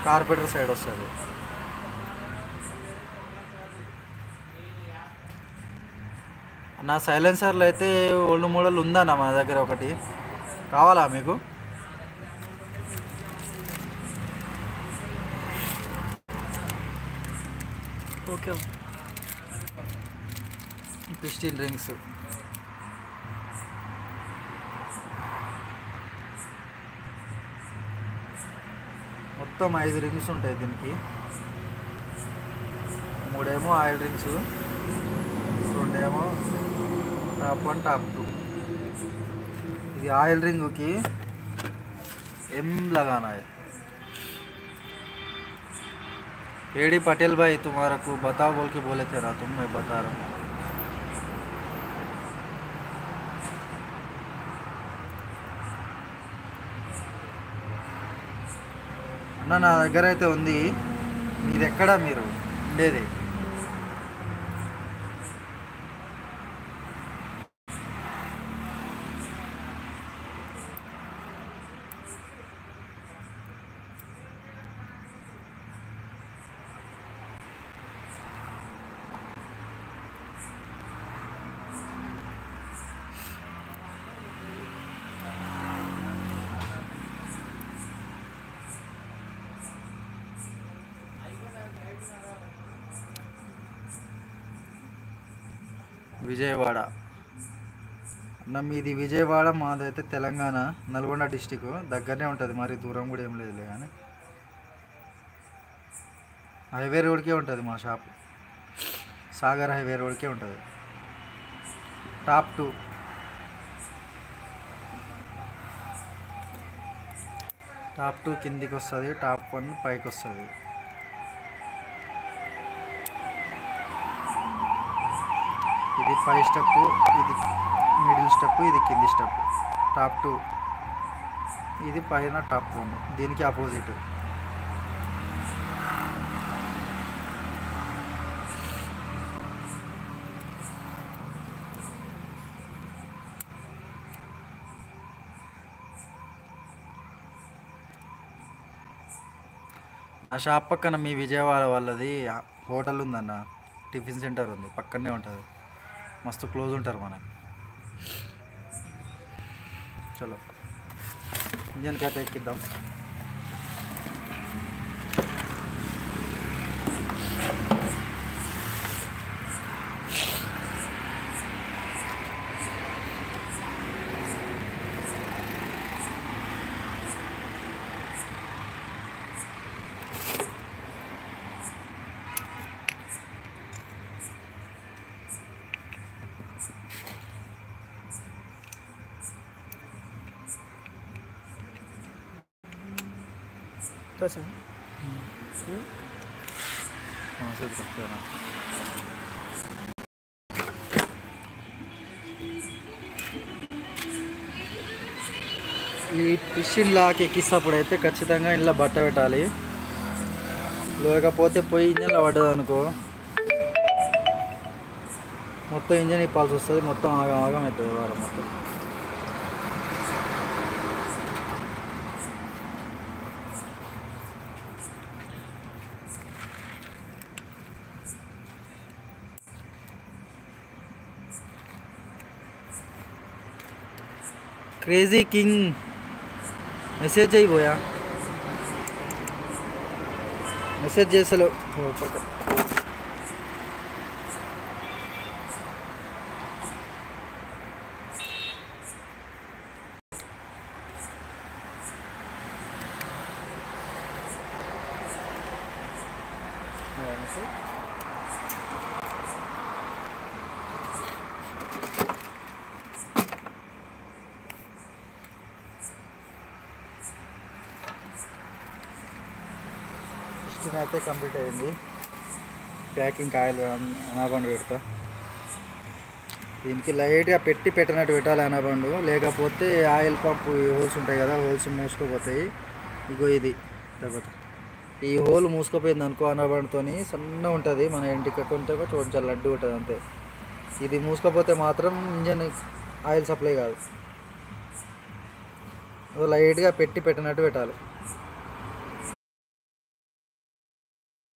కార్పెటర్ side వస్తుంది. నా సైలెన్సర్లు అయితే ఓల్డ్ మోడల్ ఉందన్న మన దగ్గర ఒకటి, కావాలా మీకు? ఓకే. పిస్టిన్ రింగ్స్ మొత్తం 5 రింగ్స్ ఉంటాయి దీనికి. 3 ఏమో ఆయిల్ రింగ్స్, 2 ఏమో టాప్ 1 టాప్ 2. ఇది ఆయిल रिंग की एम लगाना है। एडी पटेल भाई तुम्हारा को बताओ बोल के बोले थे ना तुम, मैं बता रहा हूँ। అన్న నా దగ్గర అయితే ఉంది, మీది ఎక్కడ మీరు ఉండేది? విజయవాడ అన్న, మీది విజయవాడ, మాదైతే తెలంగాణ నల్గొండ డిస్టిక్, దగ్గరనే ఉంటుంది, మరి దూరం కూడా ఏం లేదులే. కానీ హైవే రోడ్కే ఉంటుంది మా షాప్, సాగర్ హైవే రోడ్కే ఉంటుంది. టాప్ 2 టాప్ 2 కిందికి వస్తుంది, టాప్ 1 పైకి వస్తుంది. ఇది పై స్టెప్, ఇది మిడిల్ స్టెప్, ఇది కింది స్టెప్. టాప్ 2 ఇది పైన టాప్ 1, దీనికి ఆపోజిట్. ఆ షాప్ పక్కన మీ విజయవాడ వాళ్ళది హోటల్ ఉందన్న, టిఫిన్ సెంటర్ ఉంది, పక్కనే ఉంటుంది, మస్తు క్లోజ్ ఉంటారు మనకి. చలో ఇంజన్ కట్ ఎక్కిద్దాం. कैसे ఈ ఫిషింగ్ లాక్ ఎక్కిస్తప్పుడు అయితే ఖచ్చితంగా ఇలా బట్ట పెట్టాలి, లేకపోతే పోయి ఇంజన్లో పడ్డది అనుకో మొత్తం ఇంజన్ ఇప్పాల్సి వస్తుంది, మొత్తం ఆగం ఆగం అవుతుంది వారం మొత్తం. क्रेजी किंग మెసేజ్ అయిపోయా, మెసేజ్ చేసలో అయితే కంప్లీట్ అయింది. ప్యాకింగ్ ఆయిల్ అనబండు పెడతా, దీనికి లైట్గా పెట్టి పెట్టినట్టు పెట్టాలి అనబండు, లేకపోతే ఆయిల్ పంపు హోల్స్ ఉంటాయి కదా, హోల్స్ మూసుకుపోతాయి. ఇగో ఇది లేకపోతే ఈ హోల్ మూసుకుపోయింది అనుకో అనబండుతో సన్న ఉంటుంది, మన ఇంటికి కొంటే కొంచెం లడ్డు ఉంటుంది అంతే. ఇది మూసుకపోతే మాత్రం ఇంజన్ ఆయిల్ సప్లై కాదు, లైట్గా పెట్టి పెట్టినట్టు పెట్టాలి.